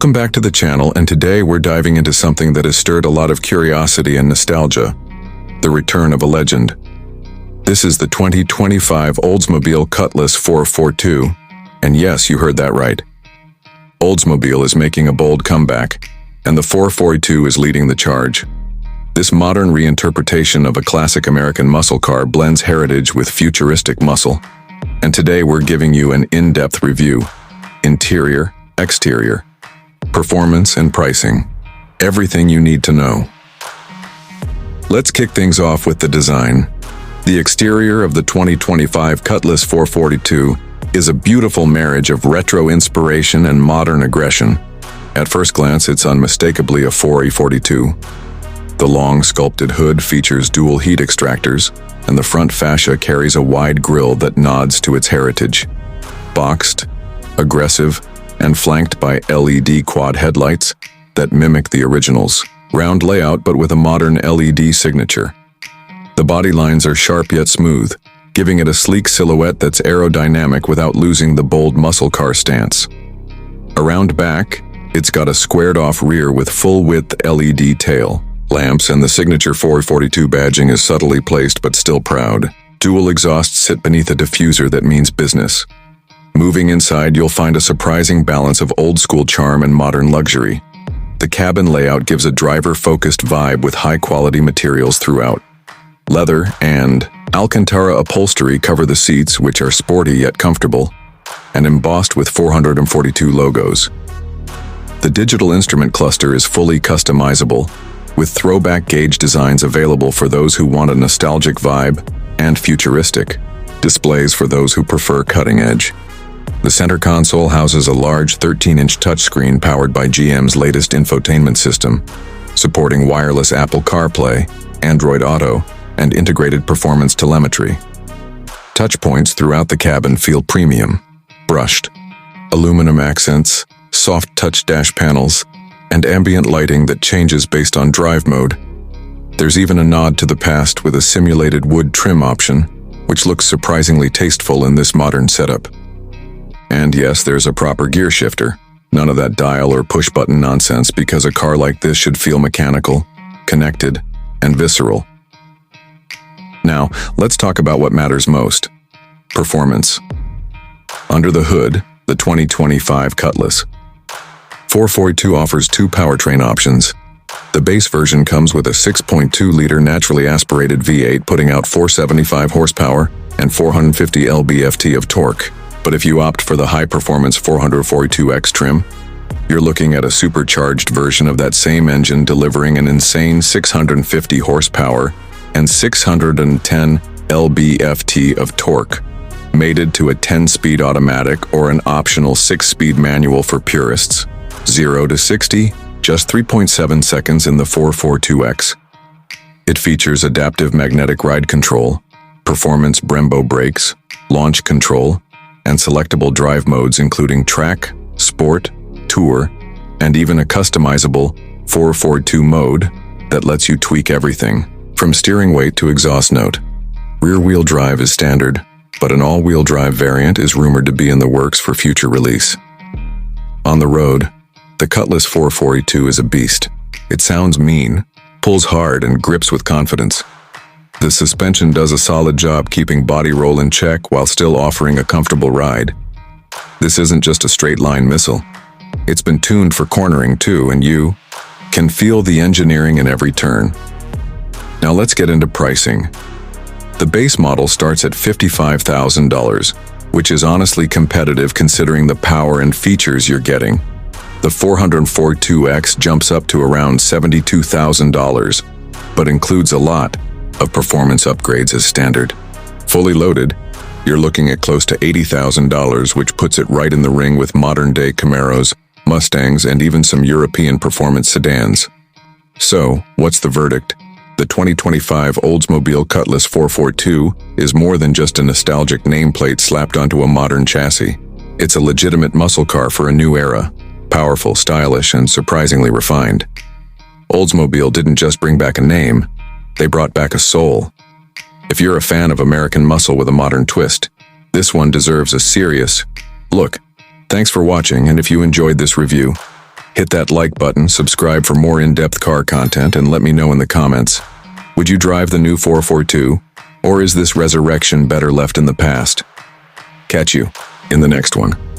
Welcome back to the channel, and today we're diving into something that has stirred a lot of curiosity and nostalgia: the return of a legend. This is the 2025 Oldsmobile Cutlass 442, and yes, you heard that right. Oldsmobile is making a bold comeback, and the 442 is leading the charge. This modern reinterpretation of a classic American muscle car blends heritage with futuristic muscle, and today we're giving you an in-depth review: interior, exterior, performance, and pricing. Everything you need to know. Let's kick things off with the design. The exterior of the 2025 Cutlass 442 is a beautiful marriage of retro inspiration and modern aggression. At first glance, it's unmistakably a 442. The long, sculpted hood features dual heat extractors, and the front fascia carries a wide grille that nods to its heritage. Boxed, aggressive, and flanked by LED quad headlights that mimic the originals. Round layout but with a modern LED signature. The body lines are sharp yet smooth, giving it a sleek silhouette that's aerodynamic without losing the bold muscle car stance. Around back, it's got a squared-off rear with full-width LED tail lamps, and the signature 442 badging is subtly placed but still proud. Dual exhausts sit beneath a diffuser that means business. Moving inside, you'll find a surprising balance of old-school charm and modern luxury. The cabin layout gives a driver-focused vibe with high-quality materials throughout. Leather and Alcantara upholstery cover the seats, which are sporty yet comfortable, and embossed with 442 logos. The digital instrument cluster is fully customizable, with throwback gauge designs available for those who want a nostalgic vibe, and futuristic displays for those who prefer cutting edge. The center console houses a large 13-inch touchscreen powered by GM's latest infotainment system, supporting wireless Apple CarPlay, Android Auto, and integrated performance telemetry. Touchpoints throughout the cabin feel premium: brushed aluminum accents, soft touch dash panels, and ambient lighting that changes based on drive mode. There's even a nod to the past with a simulated wood trim option, which looks surprisingly tasteful in this modern setup. And yes, there's a proper gear shifter. None of that dial or push button nonsense, because a car like this should feel mechanical, connected, and visceral. Now, let's talk about what matters most: performance. Under the hood, the 2025 Cutlass 442 offers two powertrain options. The base version comes with a 6.2-liter naturally aspirated V8 putting out 475 horsepower and 450 lb-ft of torque. But if you opt for the high-performance 442X trim, you're looking at a supercharged version of that same engine delivering an insane 650 horsepower and 610 lb-ft of torque, mated to a 10-speed automatic or an optional 6-speed manual for purists. 0 to 60, just 3.7 seconds in the 442X. It features adaptive magnetic ride control, performance Brembo brakes, launch control, and selectable drive modes including track, sport, tour, and even a customizable 442 mode that lets you tweak everything, from steering weight to exhaust note. Rear-wheel drive is standard, but an all-wheel drive variant is rumored to be in the works for future release. On the road, the Cutlass 442 is a beast. It sounds mean, pulls hard, and grips with confidence. The suspension does a solid job keeping body roll in check while still offering a comfortable ride. This isn't just a straight-line missile. It's been tuned for cornering too, and you can feel the engineering in every turn. Now let's get into pricing. The base model starts at $55,000, which is honestly competitive considering the power and features you're getting. The 442X jumps up to around $72,000, but includes a lot of performance upgrades as standard. Fully loaded, you're looking at close to $80,000, which puts it right in the ring with modern-day Camaros, Mustangs, and even some European performance sedans. So, what's the verdict? The 2025 Oldsmobile Cutlass 442 is more than just a nostalgic nameplate slapped onto a modern chassis. It's a legitimate muscle car for a new era, powerful, stylish, and surprisingly refined. Oldsmobile didn't just bring back a name, they brought back a soul. If you're a fan of American muscle with a modern twist, this one deserves a serious look. Thanks for watching, and if you enjoyed this review, Hit that like button, subscribe for more in-depth car content, and let me know in the comments. Would you drive the new 442? Or is this resurrection better left in the past? Catch you in the next one.